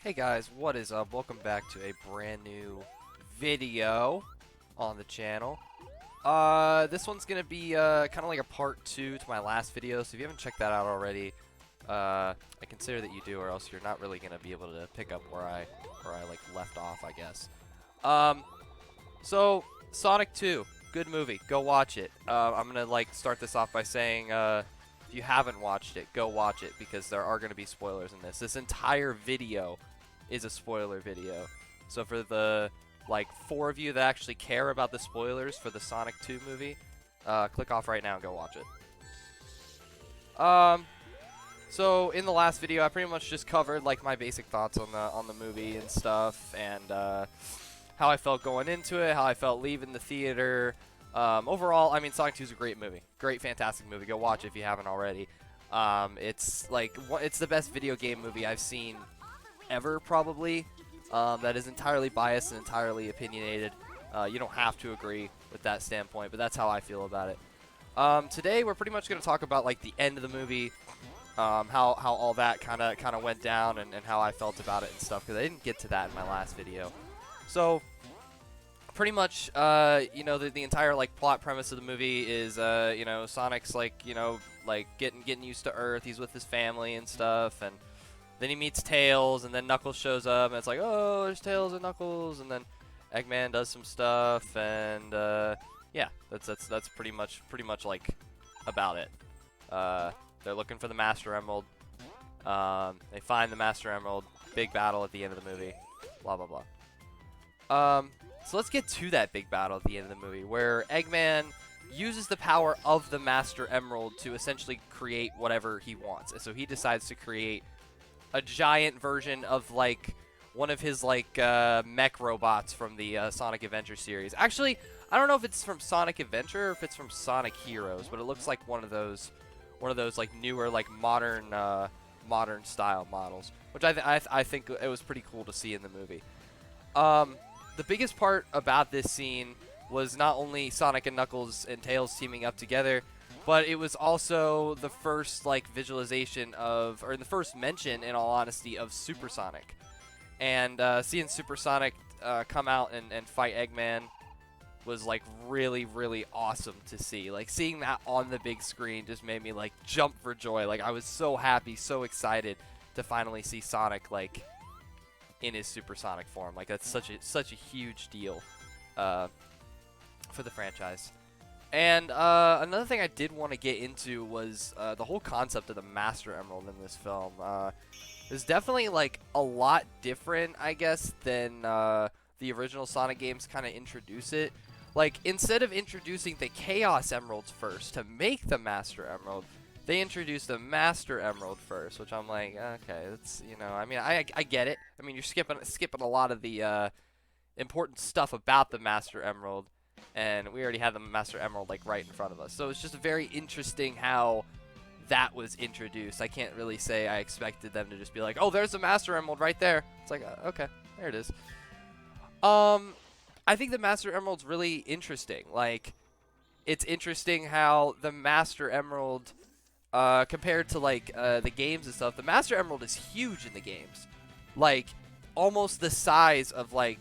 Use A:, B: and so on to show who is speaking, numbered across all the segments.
A: Hey guys, what is up? Welcome back to a brand new video on the channel. This one's gonna be kind of like a part 2 to my last video, so if you haven't checked that out already, I consider that you do, or else you're not really gonna be able to pick up where I like left off, I guess. So Sonic 2, good movie. Go watch it. I'm gonna like start this off by saying, if you haven't watched it, go watch it because there are gonna be spoilers in this. This entire video is a spoiler video. So for the like 4 of you that actually care about the spoilers for the Sonic 2 movie, click off right now and go watch it. So in the last video, I pretty much just covered like my basic thoughts on the movie and stuff, and how I felt going into it, how I felt leaving the theater. Overall, I mean, Sonic 2 is a great movie, great, fantastic movie. Go watch it if you haven't already. It's like it's the best video game movie I've seen ever, probably. That is entirely biased and entirely opinionated. You don't have to agree with that standpoint, but that's how I feel about it. Today we're pretty much going to talk about like the end of the movie, how all that kind of went down, and how I felt about it and stuff, because I didn't get to that in my last video. So pretty much, you know, the entire like plot premise of the movie is, you know, Sonic's like, you know, like getting used to Earth. He's with his family and stuff, and then he meets Tails, and then Knuckles shows up, and it's like, oh, there's Tails and Knuckles, and then Eggman does some stuff, and yeah, that's pretty much like about it. They're looking for the Master Emerald. They find the Master Emerald. Big battle at the end of the movie. Blah blah blah. So let's get to that big battle at the end of the movie, where Eggman uses the power of the Master Emerald to essentially create whatever he wants. And so he decides to create a giant version of like one of his like mech robots from the Sonic Adventure series. Actually, I don't know if it's from Sonic Adventure or if it's from Sonic Heroes, but it looks like one of those like newer, like modern style models, which I think it was pretty cool to see in the movie. The biggest part about this scene was not only Sonic and Knuckles and Tails teaming up together, but it was also the first like visualization of, or the first mention, in all honesty, of Super Sonic. And seeing Super Sonic come out and fight Eggman was like really, really awesome to see. Like seeing that on the big screen just made me like jump for joy. Like I was so happy, so excited to finally see Sonic like in his supersonic form. Like that's such a huge deal for the franchise. And another thing I did want to get into was the whole concept of the Master Emerald in this film. Is definitely like a lot different, I guess, than the original Sonic games kind of introduce it. Like instead of introducing the Chaos Emeralds first to make the Master Emerald, they introduced the Master Emerald first, which I'm like, okay, that's, you know, I mean, I get it. I mean, you're skipping a lot of the important stuff about the Master Emerald, and we already had the Master Emerald like right in front of us. So it's just very interesting how that was introduced. I can't really say I expected them to just be like, oh, there's the Master Emerald right there. It's like, okay, there it is. I think the Master Emerald's really interesting. Like, it's interesting how the Master Emerald, compared to like the games and stuff, the Master Emerald is huge in the games. Like, almost the size of like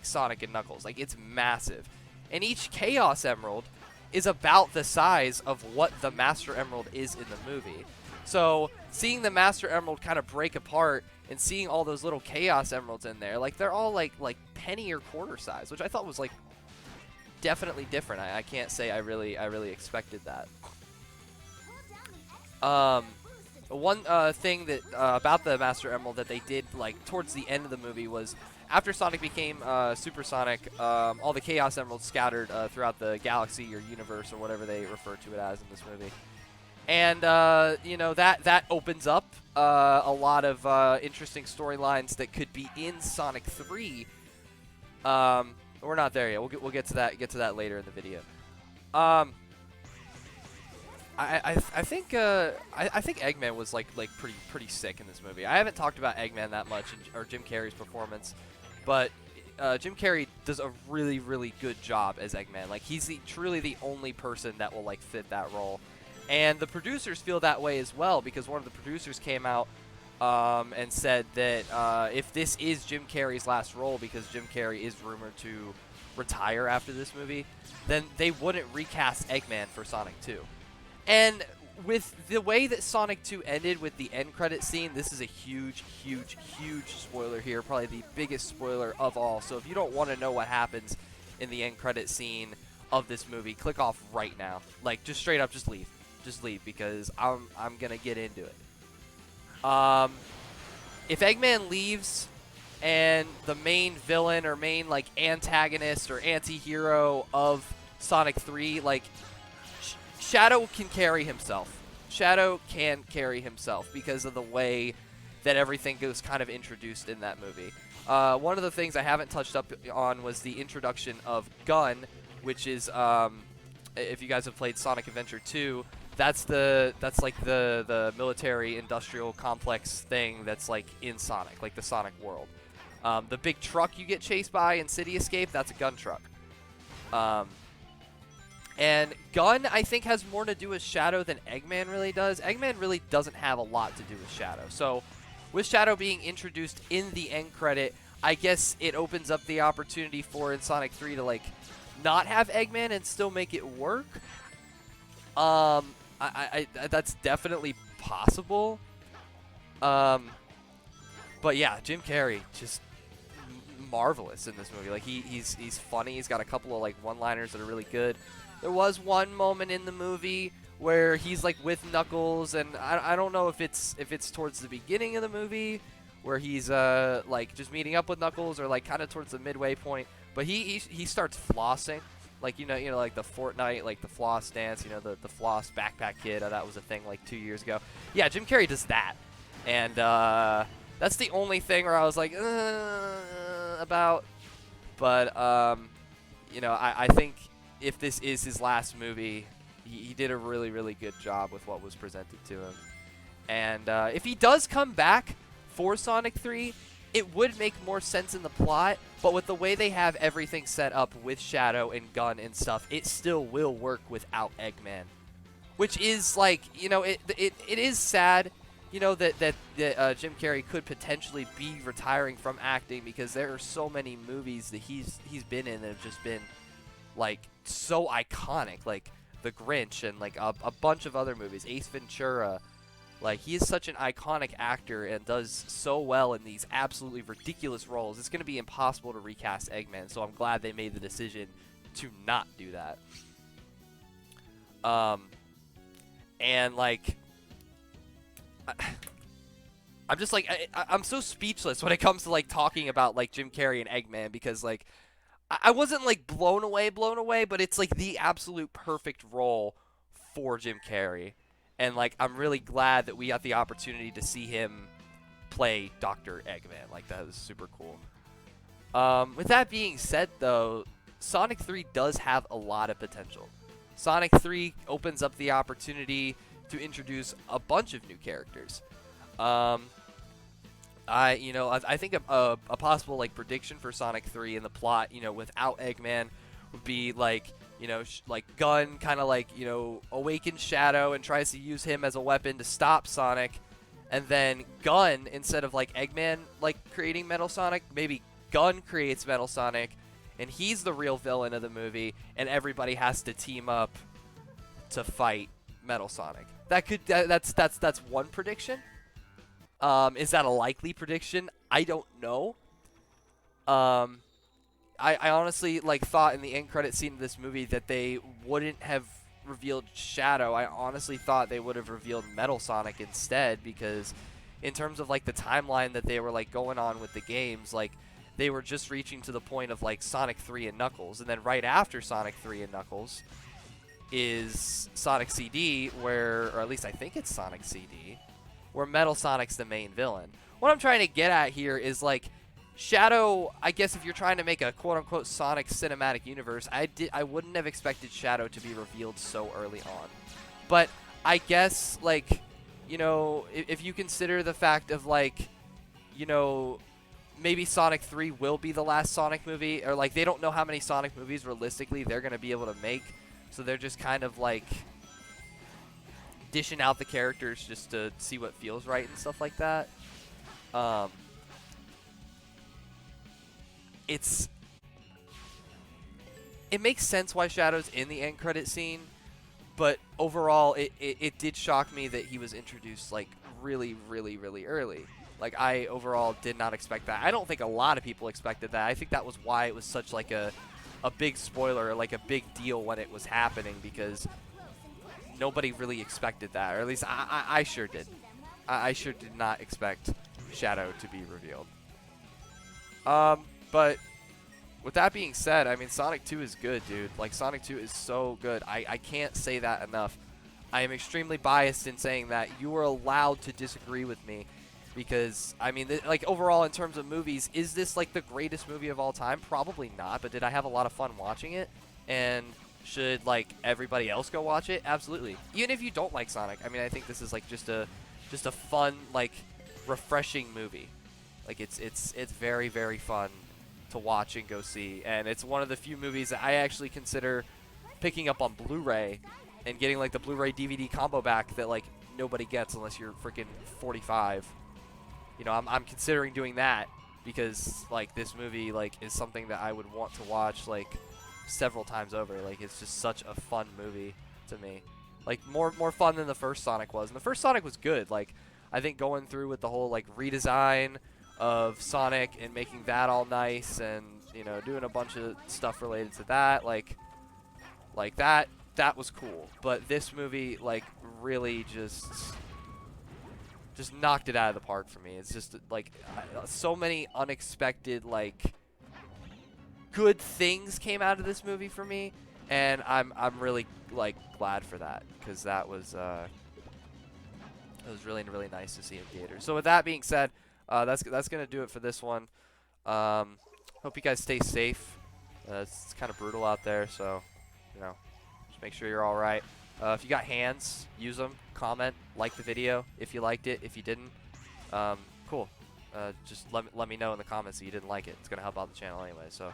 A: Sonic and Knuckles. Like, it's massive. And each Chaos Emerald is about the size of what the Master Emerald is in the movie. So seeing the Master Emerald kind of break apart and seeing all those little Chaos Emeralds in there, like they're all like penny or quarter size, which I thought was like definitely different. I can't say I really expected that. One thing that about the Master Emerald that they did like towards the end of the movie was, after Sonic became Super Sonic, all the Chaos Emeralds scattered throughout the galaxy or universe or whatever they refer to it as in this movie. And, you know, that opens up a lot of interesting storylines that could be in Sonic 3. We're not there yet. We'll get to that later in the video. I think Eggman was like pretty sick in this movie. I haven't talked about Eggman that much, or Jim Carrey's performance, but Jim Carrey does a really good job as Eggman. Like he's truly the only person that will like fit that role, and the producers feel that way as well, because one of the producers came out and said that if this is Jim Carrey's last role, because Jim Carrey is rumored to retire after this movie, then they wouldn't recast Eggman for Sonic 2. And with the way that Sonic 2 ended with the end credit scene, this is a huge, huge, huge spoiler here, probably the biggest spoiler of all. So if you don't want to know what happens in the end credit scene of this movie, click off right now. Like, just straight up, just leave. Just leave, because I'm going to get into it. If Eggman leaves and the main villain or main, like, antagonist or anti-hero of Sonic 3, like, Shadow can carry himself. Shadow can carry himself because of the way that everything was kind of introduced in that movie. One of the things I haven't touched up on was the introduction of Gun, which is, if you guys have played Sonic Adventure 2, that's like the military industrial complex thing that's like in Sonic, like the Sonic world. The big truck you get chased by in City Escape, that's a gun truck. And Gun, I think, has more to do with Shadow than Eggman really does. Eggman really doesn't have a lot to do with Shadow. So with Shadow being introduced in the end credit, I guess it opens up the opportunity for in Sonic 3 to, like, not have Eggman and still make it work. That's definitely possible. But yeah, Jim Carrey, just marvelous in this movie. Like, he's funny. He's got a couple of, like, one-liners that are really good. There was one moment in the movie where he's, like, with Knuckles, and I don't know if it's towards the beginning of the movie where he's like just meeting up with Knuckles, or like kind of towards the midway point. But he starts flossing, like you know like the Fortnite, like the floss dance, the floss backpack kid. That was a thing like 2 years ago. Yeah, Jim Carrey does that, and that's the only thing where I was like about. But I think if this is his last movie, he did a really, really good job with what was presented to him. And if he does come back for Sonic 3, it would make more sense in the plot, but with the way they have everything set up with Shadow and Gun and stuff, it still will work without Eggman. Which is, like, it is sad, that Jim Carrey could potentially be retiring from acting, because there are so many movies that he's been in that have just been, like, so iconic, like The Grinch and, like, a bunch of other movies, Ace Ventura. Like, he is such an iconic actor and does so well in these absolutely ridiculous roles. It's going to be impossible to recast Eggman, so I'm glad they made the decision to not do that. And, like, I'm just, like, I'm so speechless when it comes to, like, talking about, like, Jim Carrey and Eggman, because, like, I wasn't, like, blown away, but it's, like, the absolute perfect role for Jim Carrey. And, like, I'm really glad that we got the opportunity to see him play Dr. Eggman. Like, that was super cool. With that being said, though, Sonic 3 does have a lot of potential. Sonic 3 opens up the opportunity to introduce a bunch of new characters. I think a possible, like, prediction for Sonic 3 in the plot, without Eggman would be, like, like Gun kind of, like, awakens Shadow and tries to use him as a weapon to stop Sonic. And then Gun, instead of, like, Eggman, like, creating Metal Sonic, maybe Gun creates Metal Sonic, and he's the real villain of the movie, and everybody has to team up to fight Metal Sonic. That's one prediction. Is that a likely prediction? I don't know. I honestly, like, thought in the end credit scene of this movie that they wouldn't have revealed Shadow. I honestly thought they would have revealed Metal Sonic instead, because in terms of, like, the timeline that they were, like, going on with the games, like, they were just reaching to the point of, like, Sonic 3 and Knuckles, and then right after Sonic 3 and Knuckles is Sonic CD, or at least I think it's Sonic CD, where Metal Sonic's the main villain. What I'm trying to get at here is, like, Shadow, I guess if you're trying to make a quote-unquote Sonic cinematic universe, I wouldn't have expected Shadow to be revealed so early on. But I guess, like, if you consider the fact of, like, maybe Sonic 3 will be the last Sonic movie, or, like, they don't know how many Sonic movies realistically they're going to be able to make, so they're just kind of, like, dishing out the characters just to see what feels right and stuff like that. Um, it makes sense why Shadow's in the end credit scene, but overall, it did shock me that he was introduced like really, really, really early. Like I overall did not expect that. I don't think a lot of people expected that. I think that was why it was such like a big spoiler, like a big deal when it was happening, because nobody really expected that, or at least I sure did. I sure did not expect Shadow to be revealed. But with that being said, I mean, Sonic 2 is good, dude. Like, Sonic 2 is so good. I can't say that enough. I am extremely biased in saying that. You are allowed to disagree with me because, I mean, like, overall, in terms of movies, is this, like, the greatest movie of all time? Probably not, but did I have a lot of fun watching it? And should, like, everybody else go watch it? Absolutely. Even if you don't like Sonic, I mean, I think this is, like, just a fun, like, refreshing movie. Like, it's very, very fun to watch and go see, and it's one of the few movies that I actually consider picking up on Blu-ray and getting like the Blu-ray DVD combo back that like nobody gets unless you're freaking 45. You know, I'm considering doing that because like this movie like is something that I would want to watch like several times over. Like it's just such a fun movie to me. Like more fun than the first Sonic was. And the first Sonic was good. Like I think going through with the whole like redesign of Sonic and making that all nice and, you know, doing a bunch of stuff related to that, like that was cool. But this movie like really just knocked it out of the park for me. It's just like so many unexpected like good things came out of this movie for me, and I'm really like glad for that, because that was it was really nice to see in theaters. So with that being said, that's gonna do it for this one. Hope you guys stay safe. It's kind of brutal out there, so you know, just make sure you're all right. If you got hands, use them. Comment, like the video if you liked it. If you didn't, cool. Just let me know in the comments that you didn't like it. It's gonna help out the channel anyway. So,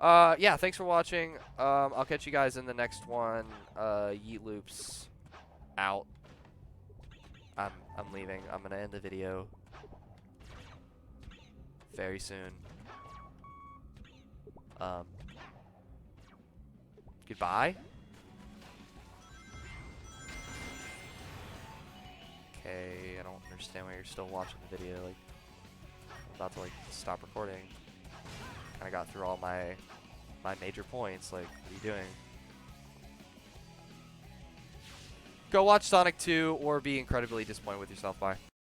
A: yeah, thanks for watching. I'll catch you guys in the next one. Yeet Loops out. I'm leaving. I'm gonna end the video very soon. Goodbye. Okay, I don't understand why you're still watching the video. Like, I'm about to like stop recording. Kind of got through all my major points. Like, what are you doing? Go watch Sonic 2 or be incredibly disappointed with yourself. Bye.